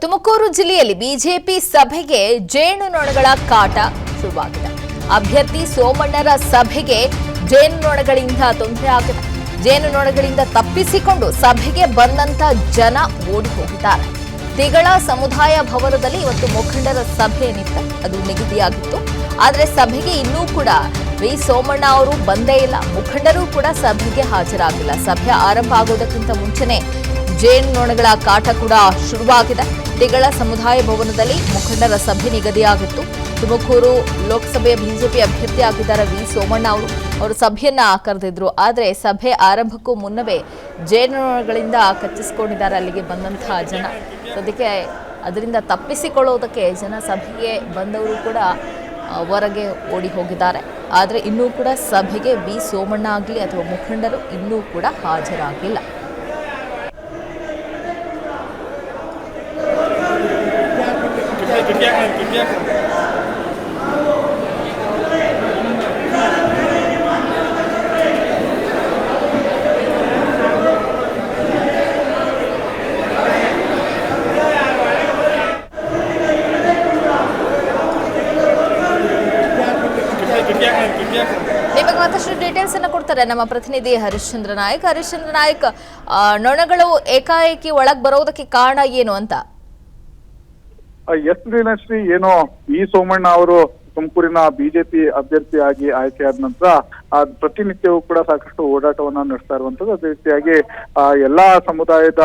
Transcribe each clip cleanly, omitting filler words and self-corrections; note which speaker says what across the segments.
Speaker 1: ತುಮಕೂರು ಜಿಲ್ಲೆಯಲ್ಲಿ ಬಿಜೆಪಿ ಸಭೆಗೆ ಜೇನುನೊಣಗಳ ಕಾಟ ಶುರುವಾಗಿದೆ. ಅಭ್ಯರ್ಥಿ ಸೋಮಣ್ಣರ ಸಭೆಗೆ ಜೇನುನೊಣಗಳಿಂದ ತೊಂದರೆ ಆಗಿದೆ. ಜೇನುನೊಣಗಳಿಂದ ತಪ್ಪಿಸಿಕೊಂಡು ಸಭೆಗೆ ಬಂದಂತ ಜನ ಓಡಿ ಹೋಗಿದ್ದಾರೆ. ತಿಗಳ ಸಮುದಾಯ ಭವನದಲ್ಲಿ ಇವತ್ತು ಮುಖಂಡರ ಸಭೆ ಅದು ನಿಗದಿಯಾಗಿತ್ತು. ಆದರೆ ಸಭೆಗೆ ಇನ್ನೂ ಕೂಡ ವಿ ಸೋಮಣ್ಣ ಅವರು ಬಂದೇ ಇಲ್ಲ. ಮುಖಂಡರು ಕೂಡ ಸಭೆಗೆ ಹಾಜರಾಗಿಲ್ಲ. ಸಭೆ ಆರಂಭ ಆಗೋದಕ್ಕಿಂತ ಮುಂಚೆನೆ ಜೇನುನೊಣಗಳ ಕಾಟ ಕೂಡ ಶುರುವಾಗಿದೆ. ತಿಗಳ ಸಮುದಾಯ ಭವನದಲ್ಲಿ ಮುಖಂಡರ ಸಭೆ ನಿಗದಿಯಾಗಿತ್ತು. ತುಮಕೂರು ಲೋಕಸಭೆಯ ಬಿಜೆಪಿ ಅಭ್ಯರ್ಥಿ ಆಗಿದ್ದಾರೆ ವಿ ಸೋಮಣ್ಣ ಅವರು ಸಭೆಯನ್ನ ಕರೆದಿದ್ರು. ಆದರೆ ಸಭೆ ಆರಂಭಕ್ಕೂ ಮುನ್ನವೇ ಜೇನುನೊಣಗಳಿಂದ ಕಚ್ಚಿಸಿಕೊಂಡಿದ್ದಾರೆ ಅಲ್ಲಿಗೆ ಬಂದಂತಹ ಜನ. ಅದಕ್ಕೆ ಅದರಿಂದ ತಪ್ಪಿಸಿಕೊಳ್ಳೋದಕ್ಕೆ ಜನ ಸಭೆಗೆ ಬಂದವರು ಕೂಡ ಹೊರಗೆ ಓಡಿ ಹೋಗಿದ್ದಾರೆ. ಆದರೆ ಇನ್ನೂ ಕೂಡ ಸಭೆಗೆ ವಿ ಸೋಮಣ್ಣ ಆಗಲಿ ಅಥವಾ ಮುಖಂಡರು ಇನ್ನೂ ಕೂಡ ಹಾಜರಾಗಿಲ್ಲ. ನಿಮಗೆ ಮತ್ತಷ್ಟು ಡೀಟೇಲ್ಸ್ ಅನ್ನು ಕೊಡ್ತಾರೆ ನಮ್ಮ ಪ್ರತಿನಿಧಿ ಹರಿಶ್ಚಂದ್ರ ನಾಯಕ್. ನೊಣಗಳು ಏಕಾಏಕಿ ಒಳಗ್ ಬರೋದಕ್ಕೆ ಕಾರಣ ಏನು ಅಂತ?
Speaker 2: ಎಸ್ ದಿನಶ್ರೀ, ಏನೋ ಈ ಸೋಮಣ್ಣ ಅವರು ತುಮಕೂರಿನ ಬಿಜೆಪಿ ಅಭ್ಯರ್ಥಿಯಾಗಿ ಆಯ್ಕೆಯಾದ ನಂತರ ಪ್ರತಿನಿತ್ಯವೂ ಕೂಡ ಸಾಕಷ್ಟು ಓಡಾಟವನ್ನ ನಡೆಸ್ತಾ ಇರುವಂತದ್ದು. ಅದೇ ರೀತಿಯಾಗಿ ಎಲ್ಲಾ ಸಮುದಾಯದ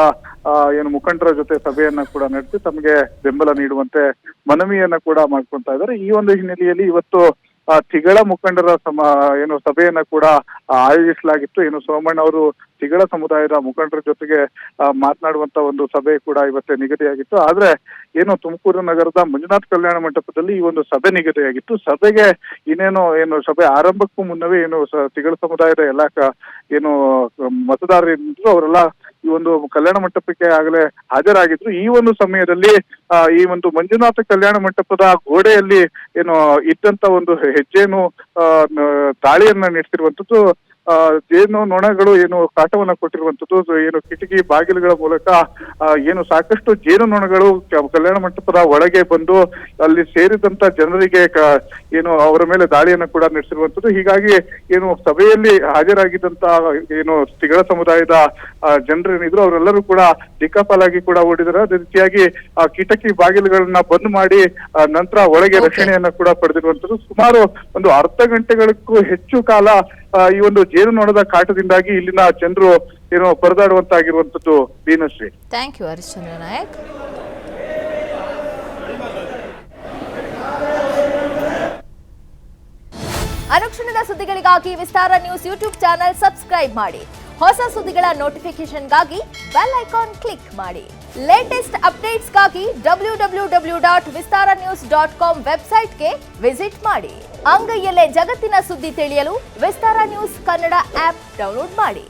Speaker 2: ಮುಖಂಡರ ಜೊತೆ ಸಭೆಯನ್ನ ಕೂಡ ನಡೆಸಿ ತಮಗೆ ಬೆಂಬಲ ನೀಡುವಂತೆ ಮನವಿಯನ್ನ ಕೂಡ ಮಾಡ್ಕೊಂತಾ ಇದ್ದಾರೆ. ಈ ಒಂದು ಹಿನ್ನೆಲೆಯಲ್ಲಿ ಇವತ್ತು ತಿಗಳ ಮುಖಂಡರ ಸಭೆಯನ್ನ ಕೂಡ ಆಯೋಜಿಸಲಾಗಿತ್ತು. ಸೋಮಣ್ಣ ಅವರು ತಿಗಳ ಸಮುದಾಯದ ಮುಖಂಡರ ಜೊತೆಗೆ ಮಾತನಾಡುವಂತ ಒಂದು ಸಭೆ ಕೂಡ ಇವತ್ತೇ ನಿಗದಿಯಾಗಿತ್ತು. ಆದ್ರೆ ತುಮಕೂರು ನಗರದ ಮಂಜುನಾಥ್ ಕಲ್ಯಾಣ ಮಂಟಪದಲ್ಲಿ ಈ ಒಂದು ಸಭೆ ನಿಗದಿಯಾಗಿತ್ತು. ಸಭೆಗೆ ಸಭೆ ಆರಂಭಕ್ಕೂ ಮುನ್ನವೇ ತಿಗಳ ಸಮುದಾಯದ ಎಲ್ಲ ಮತದಾರರಿದ್ರು ಅವರೆಲ್ಲ ಈ ಒಂದು ಕಲ್ಯಾಣ ಮಂಟಪಕ್ಕೆ ಆಗಲೇ ಹಾಜರಾಗಿದ್ರು. ಈ ಒಂದು ಸಮಯದಲ್ಲಿ ಈ ಒಂದು ಮಂಜುನಾಥ ಕಲ್ಯಾಣ ಮಂಟಪದ ಗೋಡೆಯಲ್ಲಿ ಇದ್ದಂತ ಒಂದು ಹೆಜ್ಜೆನು ದಾಳಿಯನ್ನ ನಡೆಸಿರುವಂತದ್ದು. ಜೇನು ನೊಣಗಳು ಕಾಟವನ್ನ ಕೊಟ್ಟಿರುವಂತದ್ದು. ಕಿಟಕಿ ಬಾಗಿಲುಗಳ ಮೂಲಕ ಸಾಕಷ್ಟು ಜೇನು ನೊಣಗಳು ಕಲ್ಯಾಣ ಮಂಟಪದ ಒಳಗೆ ಬಂದು ಅಲ್ಲಿ ಸೇರಿದಂತ ಜನರಿಗೆ ಅವರ ಮೇಲೆ ದಾಳಿಯನ್ನ ಕೂಡ ನಡೆಸಿರುವಂತದ್ದು. ಹೀಗಾಗಿ ಸಭೆಯಲ್ಲಿ ಹಾಜರಾಗಿದ್ದಂತ ತಿಗಳ ಸಮುದಾಯದ ಜನರೇನಿದ್ರು ಅವರೆಲ್ಲರೂ ಕೂಡ ದಿಕ್ಕಾಪಾಲಾಗಿ ಕೂಡ ಓಡಿದ್ದಾರೆ. ಅದೇ ರೀತಿಯಾಗಿ ಕಿಟಕಿ ಬಾಗಿಲುಗಳನ್ನ ಬಂದ್ ಮಾಡಿ ನಂತರ ಒಳಗೆ ರಕ್ಷಣೆಯನ್ನ ಕೂಡ ಪಡೆದಿರುವಂತದ್ದು. ಸುಮಾರು ಒಂದು ಅರ್ಧ ಗಂಟೆಗಳಿಗೂ ಹೆಚ್ಚು ಕಾಲ ಈ ಒಂದು ಜೇನು ನೊಣದ ಕಾಟದಿಂದಾಗಿ ಇಲ್ಲಿನ ಜನರು ಪರದಾಡುವಂತಾಗಿರುವಂತದ್ದು. ದೀನಶ್ರೀ,
Speaker 1: ಥ್ಯಾಂಕ್ ಯು ಹರಿಶ್ಚಂದ್ರ ನಾಯಕ್. ಅನುಕ್ಷಣದ ಸುದ್ದಿಗಳಿಗಾಗಿ ವಿಸ್ತಾರ ನ್ಯೂಸ್ ಯೂಟ್ಯೂಬ್ ಚಾನೆಲ್ ಸಬ್ಸ್ಕ್ರೈಬ್ ಮಾಡಿ. ಹೊಸ ಸುದ್ದಿಗಳ ನೋಟಿಫಿಕೇಶನ್ಗಾಗಿ ಬೆಲ್ ಐಕಾನ್ ಕ್ಲಿಕ್ ಮಾಡಿ. ಲೇಟೆಸ್ಟ್ ಅಪ್ಡೇಟ್ಸ್ಗಾಗಿ www.vistaranews.com ವೆಬ್ಸೈಟ್ಗೆ ವಿಸಿಟ್ ಮಾಡಿ. ಅಂಗೈಯಲ್ಲೇ ಜಗತ್ತಿನ ಸುದ್ದಿ ತಿಳಿಯಲು ವಿಸ್ತಾರ ನ್ಯೂಸ್ ಕನ್ನಡ ಆಪ್ ಡೌನ್ಲೋಡ್ ಮಾಡಿ.